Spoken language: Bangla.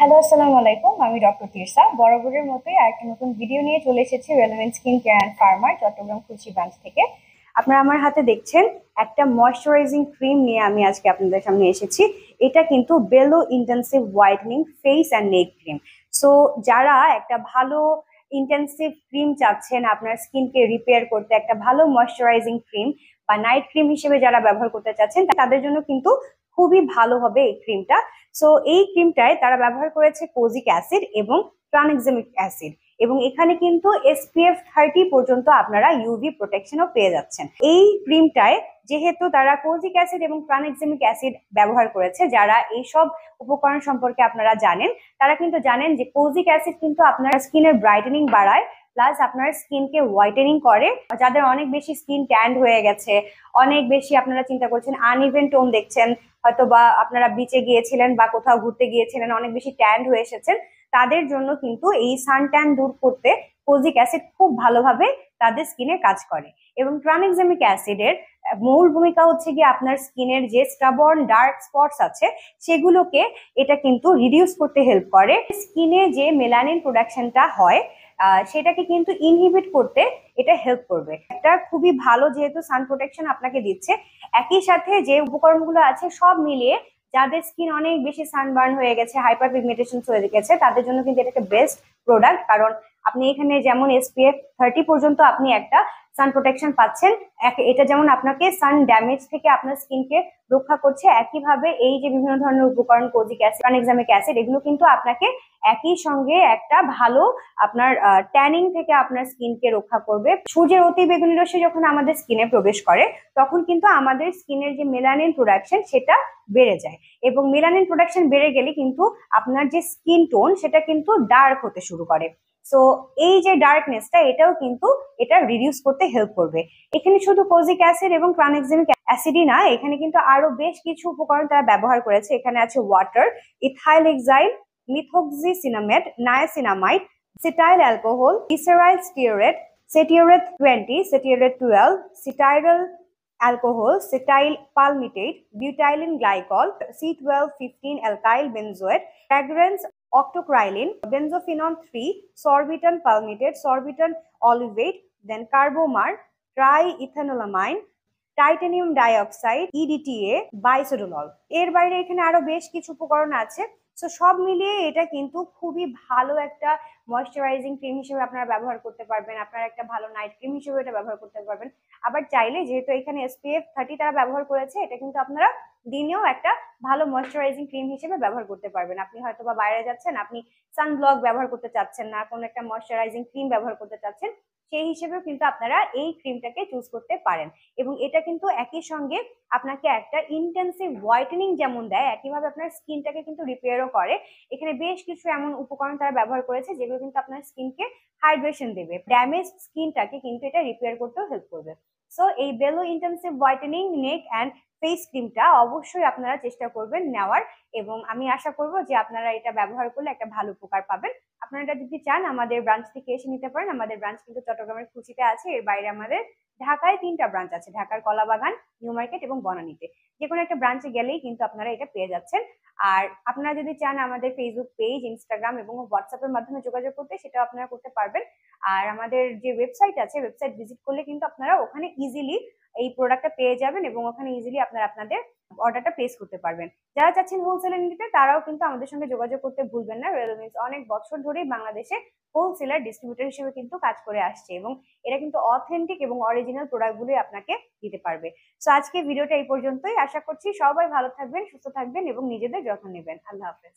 হ্যালো, আসসালামু আলাইকুম। আমি ডক্টর তিরসা। বরাবরের মতোই আরেকটা নতুন ভিডিও নিয়ে চলে এসেছি রেলেভেন্ট স্কিন কেয়ার অ্যান্ড ফার্মার চট্টগ্রাম খুলশি ব্রাঞ্চ থেকে। আপনারা আমার হাতে দেখছেন একটা ময়শ্চারাইজিং ক্রিম নিয়ে আমি আজকে আপনাদের সামনে এসেছি। এটা কিন্তু Belo intensive whitening face and neck cream. So যারা একটা ভালো ইন্টেন্সিভ ক্রিম চাচ্ছেন আপনার স্কিনকে রিপেয়ার করতে, একটা ভালো ময়শ্চারাইজিং ক্রিম বা নাইট ক্রিম হিসেবে যারা ব্যবহার করতে চাচ্ছেন তাদের জন্য কিন্তু খুবই ভালো হবে এই ক্রিমটা। সো এই ক্রিমটায় তারা ব্যবহার করেছে কোজিক অ্যাসিড এবং ট্রানএক্সামিক অ্যাসিড, এবং এখানে কিন্তু SPF 30 পর্যন্ত আপনারা ইউভি প্রোটেকশনও পেয়ে যাচ্ছেন। এই ক্রিমটায় যেহেতু তারা কোজিক অ্যাসিড এবং ট্রানএক্সামিক অ্যাসিড ব্যবহার করেছে, যারা এইসব উপকরণ সম্পর্কে আপনারা জানেন তারা কিন্তু জানেন যে কোজিক অ্যাসিড কিন্তু আপনার স্কিনের ব্রাইটেনিং বাড়ায়, প্লাস আপনার স্কিনকে হোয়াইটেনিং করে। যাদের অনেক বেশি স্কিন ট্যান্ড হয়ে গেছে, অনেক বেশি আপনারা চিন্তা করছেন আনইভেন টোন দেখছেন, হয়তো বা আপনারা বিচে গিয়েছিলেন বা কোথাও ঘুরতে গিয়েছিলেন, অনেক বেশি ট্যান্ড হয়ে এসেছেন, তাদের জন্য কিন্তু এই সান ট্যান দূর করতে কোজিক অ্যাসিড খুব ভালোভাবে তাদের স্কিনে কাজ করে। এবং ট্রানএক্সামিক অ্যাসিডের মূল ভূমিকা হচ্ছে গিয়ে আপনার স্কিনের যে স্টাবর্ন ডার্ক স্পটস আছে সেগুলোকে এটা কিন্তু রিডিউস করতে হেল্প করে। স্কিনে যে মেলানিন প্রোডাকশনটা হয় সেটাকে কিন্তু ইনহিবিট করতে এটা হেল্প করবে। এটা খুবই ভালো, যেহেতু সান প্রোটেকশন আপনাকে দিচ্ছে, একই সাথে যে উপকরণগুলো আছে সব মিলিয়ে যাদের স্কিন অনেক বেশি সানবার্ন হয়ে গেছে, হাইপার পিগমেন্টেশন হয়ে গেছে, তাদের জন্য কিন্তু এটা একটা বেস্ট প্রোডাক্ট। কারণ আপনি এখানে যেমন SPF 30 পর্যন্ত আপনি একটা সান প্রোটেকশন পাচ্ছেন, এটা যেমন আপনাকে সান ড্যামেজ থেকে আপনার স্কিনকে রক্ষা করছে, একইভাবে এই যে বিভিন্ন ধরনের উপকরণ কোজিক অ্যাসিড, ট্রানএক্সামিক অ্যাসিড, এগুলো কিন্তু আপনাকে একই সঙ্গে একটা ভালো আপনার ট্যানিং থেকে আপনার স্কিনকে রক্ষা করবে। সূর্যের অতি বেগুনি রশ্মি যখন আমাদের স্কিনে প্রবেশ করে তখন কিন্তু আমাদের স্কিনের যে মেলানিন প্রোডাকশন সেটা বেড়ে যায়, এবং মেলানিন প্রোডাকশন বেড়ে গেলে কিন্তু আপনার যে স্কিন টোন সেটা কিন্তু ডার্ক হতে শুরু করে। সো এই যে ডার্কনেসটা এটাও কিন্তু এটা রিডিউস করতে হেল্প করবে। এখানে শুধু কোজিক অ্যাসিড এবং ট্রানএক্সামিক অ্যাসিডই না, এখানে কিন্তু আরো বেশ কিছু উপকরণ তারা ব্যবহার করেছে। এখানে আছে water, ethylhexyl, methoxycinnamate, niacinamide, cetyl alcohol, glyceryl stearate, ceteareth 20, ceteareth 12, cetearyl alcohol, cetyl palmitate, butylene glycol, C12-15 alkyl benzoate, fragrance octocrylene, benzophenone 3, sorbitan palmitate, sorbitan olivate, then carbomar, triethanolamine, titanium dioxide, EDTA, বাইসোডোনল। এর বাইরে এখানে আরো বেশ কিছু উপকরণ আছে। সো সব মিলিয়ে এটা কিন্তু খুবই ভালো একটা ময়শ্চারাইজিং ক্রিম হিসেবে আপনারা ব্যবহার করতে পারবেন, আপনারা একটা ভালো নাইট ক্রিম হিসেবে এটা ব্যবহার করতে পারবেন। আবার চাইলে, যেহেতু এখানে SPF 30 তারা ব্যবহার করেছে, এটা কিন্তু আপনারা দিনেও একটা ভালো ময়শ্চারাইজিং ক্রিম হিসেবে ব্যবহার করতে পারবেন। আপনি হয়তো বা বাইরে যাচ্ছেন, আপনি সানব্লক ব্যবহার করতে চাচ্ছেন না, কোনো একটা ময়শ্চারাইজিং ক্রিম ব্যবহার করতে চাচ্ছেন, সেই হিসেবেও কিন্তু আপনারা এই ক্রিমটাকে চুজ করতে পারেন। এবং এটা কিন্তু একই সঙ্গে আপনাকে একটা ইন্টেন্সিভ হোয়াইটেনিং যেমন দেয়, একইভাবে আপনার স্কিনটাকে কিন্তু রিপেয়ারও করে। এখানে বেশ কিছু এমন উপকরণ তারা ব্যবহার করেছে যেগুলো কিন্তু আপনার স্কিনকে হাইড্রেশন দেবে, ড্যামেজ স্কিনটাকে কিন্তু এটা রিপেয়ার করতেও হেল্প করবে। সো এই Belo intensive whitening neck and face ক্রিমটা অবশ্যই আপনারা চেষ্টা করবেন নেওয়ার, এবং আমি আশা করব যে আপনারা এটা ব্যবহার করলে একটা ভালো উপকার পাবেন। আপনারা এটা যদি চান আমাদের ব্রাঞ্চ থেকে এসে নিতে পারেন। আমাদের ব্রাঞ্চ কিন্তু চট্টগ্রামের খুচিতে আছে, এর বাইরে আমাদের ঢাকায় 3টা ব্রাঞ্চ আছে, ঢাকার কলাবাগান, নিউ মার্কেট এবং বনানীতে। যে কোনো একটা ব্রাঞ্চে গেলেই কিন্তু আপনারা এটা পেয়ে যাচ্ছেন। আর আপনারা যদি চান আমাদের ফেসবুক পেজ, ইনস্টাগ্রাম এবং হোয়াটসঅ্যাপের মাধ্যমে যোগাযোগ করতে, সেটাও আপনারা করতে পারবেন। আর আমাদের যে ওয়েবসাইট আছে, ওয়েবসাইট ভিজিট করলে কিন্তু আপনারা ওখানে ইজিলি এই প্রোডাক্টটা পেয়ে যাবেন, এবং ওখানে ইজিলি আপনারা আপনাদের অর্ডারটা প্লেস করতে পারবেন। যারা চাচ্ছেন হোলসেলে নিতে তারাও কিন্তু আমাদের সঙ্গে যোগাযোগ করতে ভুলবেন না। রেলমিন্স অনেক বছর ধরেই বাংলাদেশে হোলসেলার ডিস্ট্রিবিউটর হিসেবে কিন্তু কাজ করে আসছে, এবং এরা কিন্তু অথেন্টিক এবং অরিজিনাল প্রোডাক্টগুলোই আপনাকে দিতে পারবে। সো আজকে ভিডিওটা এই পর্যন্তই। আশা করছি সবাই ভালো থাকবেন, সুস্থ থাকবেন এবং নিজেদের যত্ন নেবেন। আল্লাহ হাফেজ।